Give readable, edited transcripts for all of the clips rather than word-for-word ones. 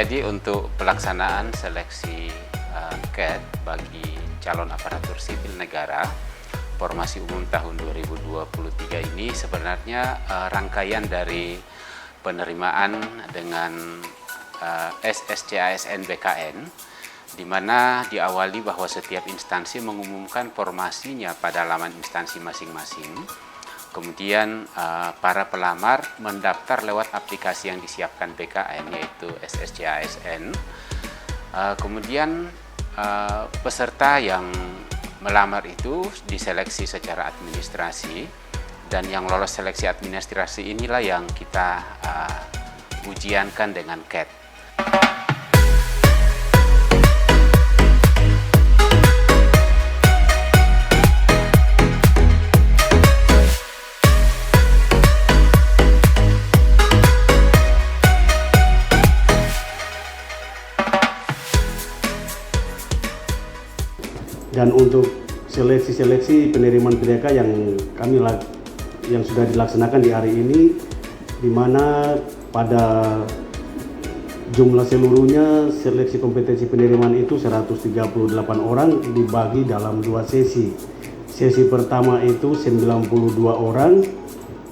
Jadi untuk pelaksanaan seleksi CAT bagi calon aparatur sipil negara Formasi Umum tahun 2023 ini sebenarnya rangkaian dari penerimaan dengan SSCASN BKN, di mana diawali bahwa setiap instansi mengumumkan formasinya pada laman instansi masing-masing. Kemudian para pelamar mendaftar lewat aplikasi yang disiapkan BKN, yaitu SSCASN. Kemudian peserta yang melamar itu diseleksi secara administrasi, dan yang lolos seleksi administrasi inilah yang kita ujiankan dengan CAT. Dan untuk seleksi penerimaan PDK yang sudah dilaksanakan di hari ini, di mana pada jumlah seluruhnya seleksi kompetensi penerimaan itu 138 orang dibagi dalam 2 sesi. Sesi pertama itu 92 orang,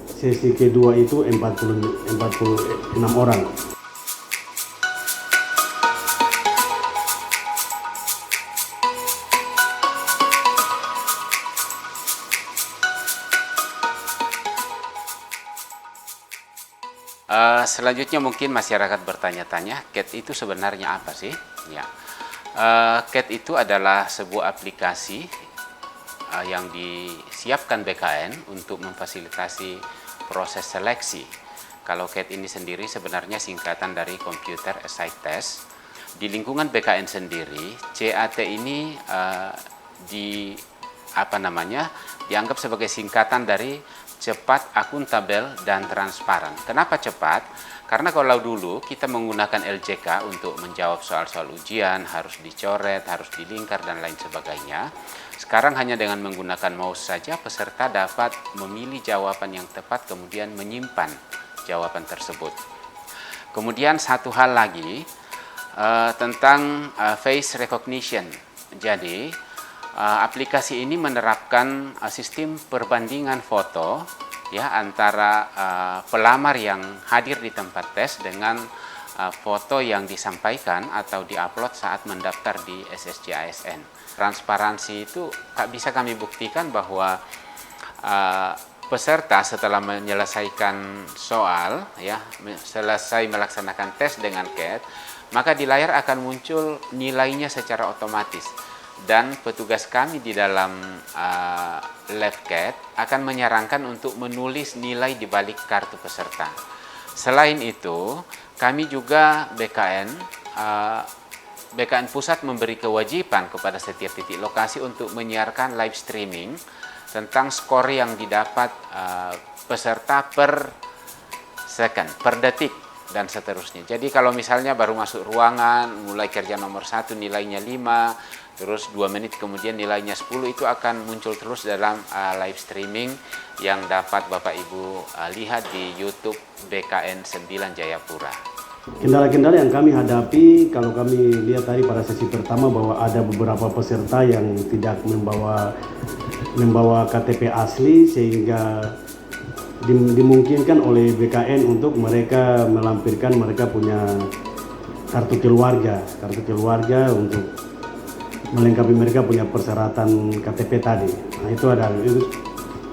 sesi kedua itu 46 orang. Selanjutnya mungkin masyarakat bertanya-tanya, CAT itu sebenarnya apa sih? Ya, CAT itu adalah sebuah aplikasi yang disiapkan BKN untuk memfasilitasi proses seleksi. Kalau CAT ini sendiri sebenarnya singkatan dari Computer Assessed Test. Di lingkungan BKN sendiri, CAT ini dianggap sebagai singkatan dari cepat, akuntabel, dan transparan. Kenapa cepat? Karena kalau dulu kita menggunakan LJK untuk menjawab soal-soal ujian, harus dicoret, harus dilingkar, dan lain sebagainya. Sekarang hanya dengan menggunakan mouse saja, peserta dapat memilih jawaban yang tepat, kemudian menyimpan jawaban tersebut. Kemudian satu hal lagi tentang face recognition. Jadi, aplikasi ini menerapkan sistem perbandingan foto ya antara pelamar yang hadir di tempat tes dengan foto yang disampaikan atau diupload saat mendaftar di SSCASN. Transparansi itu bisa kami buktikan bahwa peserta setelah menyelesaikan soal ya, selesai melaksanakan tes dengan CAT, maka di layar akan muncul nilainya secara otomatis. Dan petugas kami di dalam lab CAT akan menyarankan untuk menulis nilai di balik kartu peserta. Selain itu, kami juga BKN Pusat memberi kewajiban kepada setiap titik lokasi untuk menyiarkan live streaming tentang skor yang didapat peserta per second, per detik, dan seterusnya. Jadi kalau misalnya baru masuk ruangan, mulai kerja nomor 1 nilainya 5, terus 2 menit kemudian nilainya 10, itu akan muncul terus dalam live streaming yang dapat Bapak Ibu lihat di YouTube BKN 9 Jayapura. Kendala-kendala yang kami hadapi, kalau kami lihat tadi pada sesi pertama bahwa ada beberapa peserta yang tidak membawa KTP asli, sehingga dimungkinkan oleh BKN untuk mereka melampirkan mereka punya kartu keluarga untuk melengkapi mereka punya persyaratan KTP tadi. Nah, itu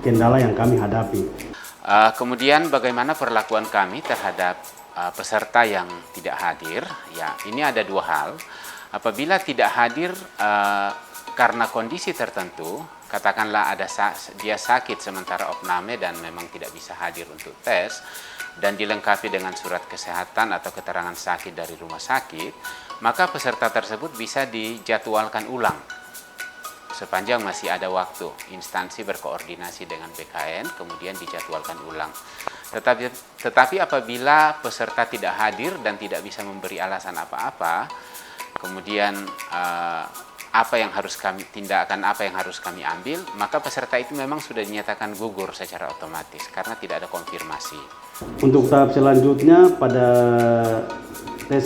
kendala yang kami hadapi. Kemudian bagaimana perlakuan kami terhadap peserta yang tidak hadir? Ya, ini ada 2 hal. Apabila tidak hadir karena kondisi tertentu, katakanlah dia sakit sementara opname dan memang tidak bisa hadir untuk tes, dan dilengkapi dengan surat kesehatan atau keterangan sakit dari rumah sakit, maka peserta tersebut bisa dijadwalkan ulang sepanjang masih ada waktu. Instansi berkoordinasi dengan BKN, kemudian dijadwalkan ulang. Tetapi apabila peserta tidak hadir dan tidak bisa memberi alasan apa-apa, kemudian tindakan apa yang harus kami ambil, maka peserta itu memang sudah dinyatakan gugur secara otomatis karena tidak ada konfirmasi. Untuk tahap selanjutnya pada tes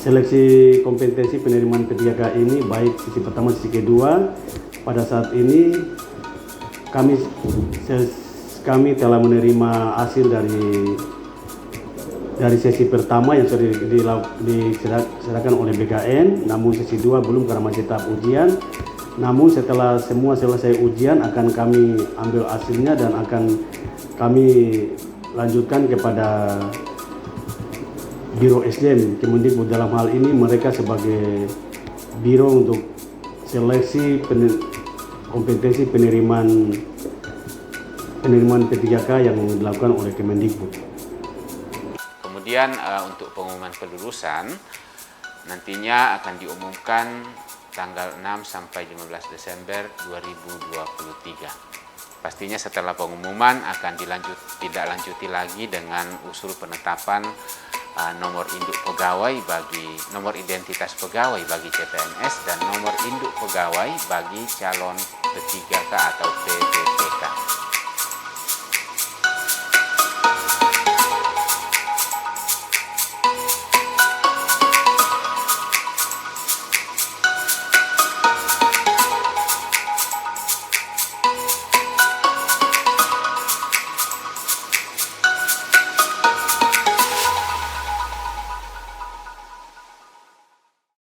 seleksi kompetensi penerimaan P3K ini baik sesi pertama, sesi kedua. Pada saat ini kami telah menerima hasil dari sesi pertama yang sudah diserahkan oleh BKN, namun sesi 2 belum karena masih tahap ujian. Namun setelah semua selesai ujian akan kami ambil hasilnya dan akan kami lanjutkan kepada Biro SDM Kemendikbud. Dalam hal ini mereka sebagai biro untuk seleksi kompetensi penerimaan P3K yang dilakukan oleh Kemendikbud. Kemudian untuk pengumuman kelulusan nantinya akan diumumkan tanggal 6 sampai 15 Desember 2023. Pastinya setelah pengumuman akan ditindaklanjuti lagi dengan usul penetapan nomor induk pegawai nomor identitas pegawai bagi CPNS dan nomor induk pegawai bagi calon P3K atau PPPK.